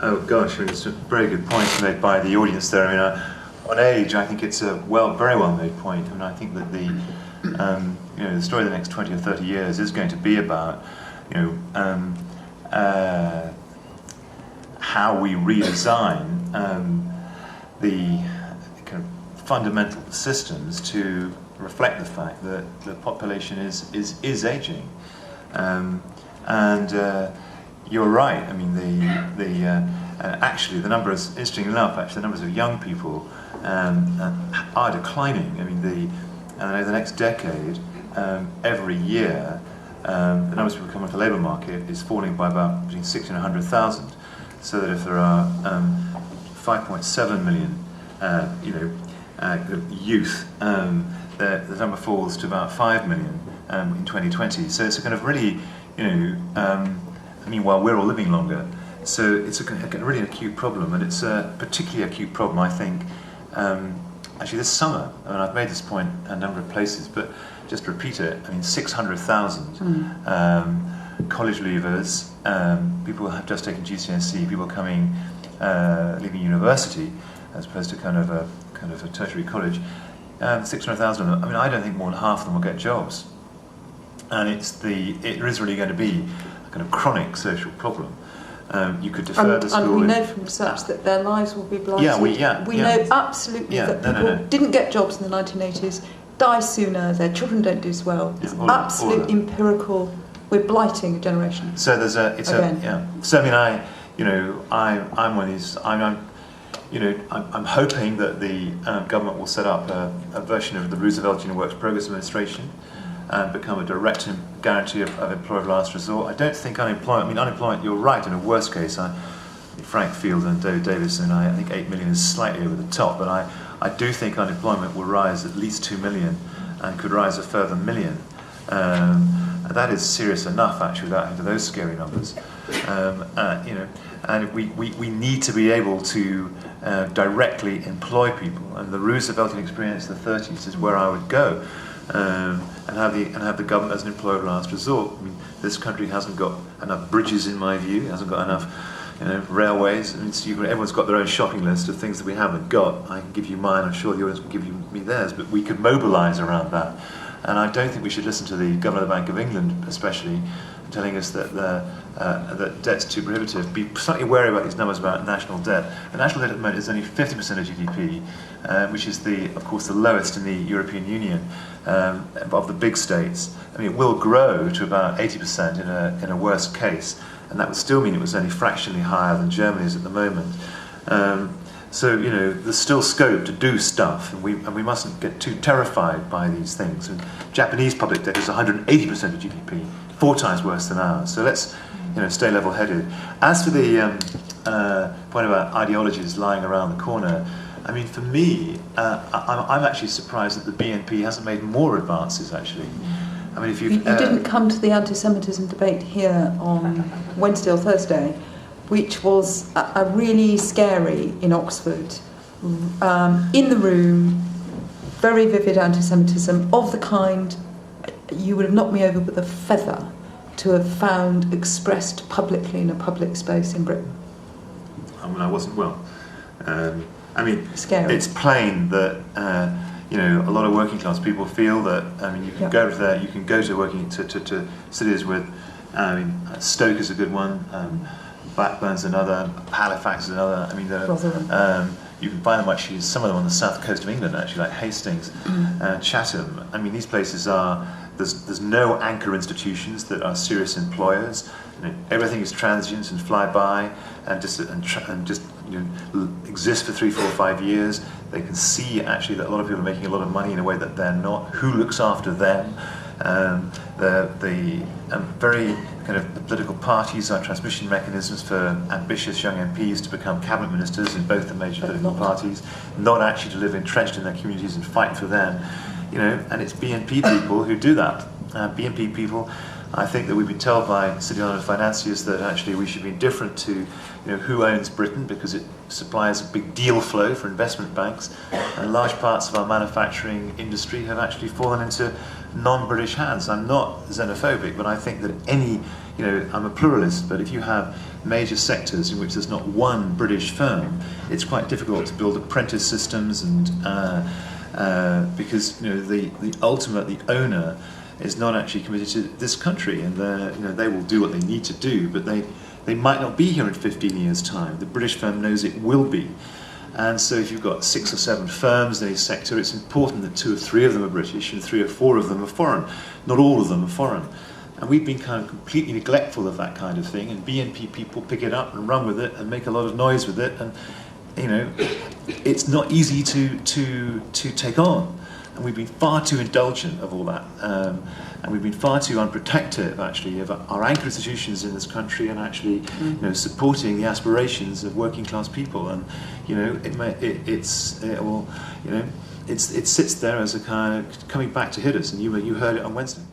Oh gosh, it's a very good point made by the audience there. I mean, on age, I think it's a very well made point. I mean, I think that the story of the next 20 or 30 years is going to be about, how we redesign the kind of fundamental systems to reflect the fact that the population is aging, and you're right. I mean, actually the numbers, interesting enough, actually the numbers of young people are declining. I mean, over the next decade, every year, the numbers of people coming to the labour market is falling by about between 60 and 100,000. So that if there are 5.7 million, youth, the number falls to about 5 million in 2020. So it's a kind of really, while we're all living longer, so it's a really acute problem, and it's a particularly acute problem, I think. Actually, this summer, I mean, I've made this point a number of places, but just to repeat it, I mean, 600,000 college leavers, people who have just taken GCSE, people coming, leaving university, as opposed to kind of a tertiary college. 600,000 of them. I mean, I don't think more than half of them will get jobs, and it is really going to be a kind of chronic social problem. You could defer the school. And we know from research that their lives will be blighted. We know absolutely that people didn't get jobs in the 1980s, die sooner, their children don't do as well. It's absolute empirical. We're blighting a generation. So there's So I mean, I'm one of these. I'm hoping that the government will set up a version of the Rooseveltian Works Progress Administration and become a direct guarantee of employer of last resort. I don't think unemployment, you're right, in a worst case, Frank Field and David Davis and I think 8 million is slightly over the top, but I do think unemployment will rise at least 2 million and could rise a further million. And that is serious enough, actually, without into those scary numbers. And we need to be able to directly employ people. And the Rooseveltian experience of the 30s is where I would go, and have the government as an employer of last resort. I mean, this country hasn't got enough bridges, in my view. It hasn't got enough, railways. I mean, everyone's got their own shopping list of things that we haven't got. I can give you mine. I'm sure the audience will give me theirs. But we could mobilise around that. And I don't think we should listen to the Governor of the Bank of England, especially, telling us that that debt's too prohibitive. Be slightly wary about these numbers about national debt. The national debt at the moment is only 50% of GDP, which is, of course, the lowest in the European Union of the big states. I mean, it will grow to about 80% in a worst case, and that would still mean it was only fractionally higher than Germany's at the moment. So there's still scope to do stuff, and we mustn't get too terrified by these things. And Japanese public debt is 180% of GDP, 4 times worse than ours. So let's stay level-headed. As for the point about ideologies lying around the corner, I mean, for me, I'm actually surprised that the BNP hasn't made more advances. Actually, I mean, if you didn't come to the anti-Semitism debate here on Wednesday or Thursday, which was a really scary in Oxford, in the room, very vivid anti-Semitism of the kind you would have knocked me over with a feather to have found expressed publicly in a public space in Britain. I mean, I wasn't well. Scary. It's plain that a lot of working class people feel that. I mean, you can go there. You can go to working to cities with. Stoke is a good one. Blackburn's another, Halifax is another. I mean, you can find them actually, some of them on the south coast of England, actually, like Hastings and Chatham. I mean, these places there's no anchor institutions that are serious employers. Everything is transient and fly by, and just exist for 3, 4, 5 years. They can see actually that a lot of people are making a lot of money in a way that they're not. Who looks after them? The very kind of the political parties are transmission mechanisms for ambitious young MPs to become cabinet ministers in both the major political parties, not actually to live entrenched in their communities and fight for them. And it's BNP people who do that. BNP people, I think that we've been told by City London financiers that actually we should be indifferent to who owns Britain, because it supplies a big deal flow for investment banks, and large parts of our manufacturing industry have actually fallen into non-British hands. I'm not xenophobic, but I think that any you know, I'm a pluralist, but if you have major sectors in which there's not one British firm, it's quite difficult to build apprentice systems, and because, you know, the owner is not actually committed to this country, and you know, they will do what they need to do, but they might not be here in 15 years' time. The British firm knows it will be. And so if you've got 6 or 7 firms in a sector, it's important that 2 or 3 of them are British and 3 or 4 of them are foreign. Not all of them are foreign. And we've been kind of completely neglectful of that kind of thing, and BNP people pick it up and run with it and make a lot of noise with it, and, you know, it's not easy to take on. And we've been far too indulgent of all that. And we've been far too unprotective, actually, of our anchor institutions in this country, and actually, you know, supporting the aspirations of working class people. And, you know, it sits there as a kind of coming back to hit us. And you heard it on Wednesday.